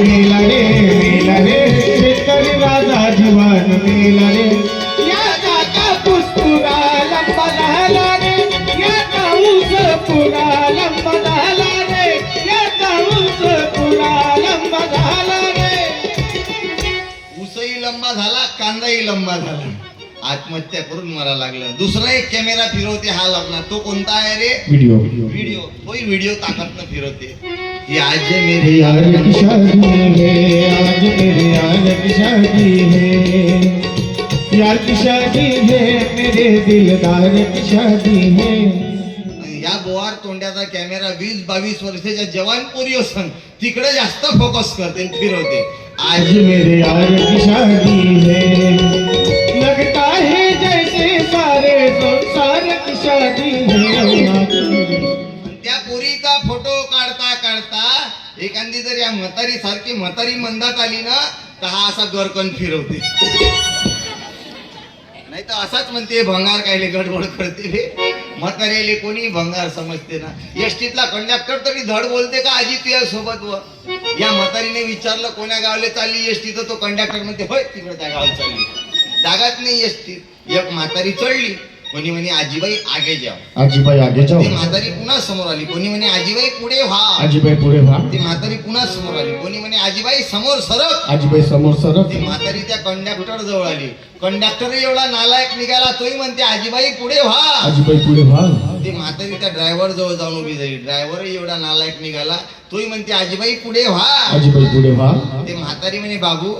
मेला रे मेला रे शेतकरी राजा जीवन मेला रे याचा कापूस पुरा लंबा झाला रे याचा ऊस पुरा लंबा झाला रे याचा ऊस पुरा लंबा झाला रे. ऊसही लंबा झाला, कांदाही लंबा झाला, आत्महत्या करून मला लागलं. दुसरा एक कॅमेरा फिरवते हा लग्न, तो कोणता आहे रे? Video video. तोही व्हिडिओ ताकदनं फिरवते. ये आज मेरे यार की शादी है आज मेरे यार की शादी है यार की शादी है मेरे दिलदार की शादी है. या बोवार तोंड्याचा कॅमेरा 20-22 वर्षाच्या जवान पोरी असन तिकडे जास्त फोकस करते, फिरवते. आज मेरे यार की शादी है लगता है जैसे सारे संसार की शादी है. त्या पोरीचा फोटो काढता काढता एखादी जर या म्हातारी सारखी म्हातारी मंदात आली ना तर हा असा गरकन फिरवते, नाही तर असाच म्हणते भंगार कायले गडबड करते रे. म्हातारीले कोणी भंगार समजते ना. एसटीतला कंडक्टर तरी धड बोलते का आजी तुझ्या सोबत व या म्हातारीने विचारलं कोण्या गावाला चालली एसटी तर तो कंडक्टर म्हणते होय तिकडे त्या गावाला चालली. जागाच नाही एसटीत. एक म्हातारी चढली, कोणी म्हणे आजीबाई आगे जाओ. आजीबाई आगे जाओ. ती म्हातारी पुन्हा समोर आली, कोणी म्हणे आजीबाई पुढे व्हा. आजीबाई पुढे व्हा. ती म्हातारी पुन्हा समोर आली, कोणी म्हणे आजीबाई समोर सरक. आजीबाई समोर सरक. ती म्हातारी त्या कंडक्टर जवळ आली, कंडक्टर एवढा नालायक निघाला तोही म्हणते आजीबाई पुढे व्हा. आजीबाई पुढे व्हा. ती म्हातारी त्या ड्रायव्हर जवळ जाऊन उभी झाली, ड्रायव्हर एवढा नालायक निघाला तोही म्हणते आजीबाई पुढे व्हा. आजीबाई पुढे व्हा. ते म्हातारी म्हणे बाबू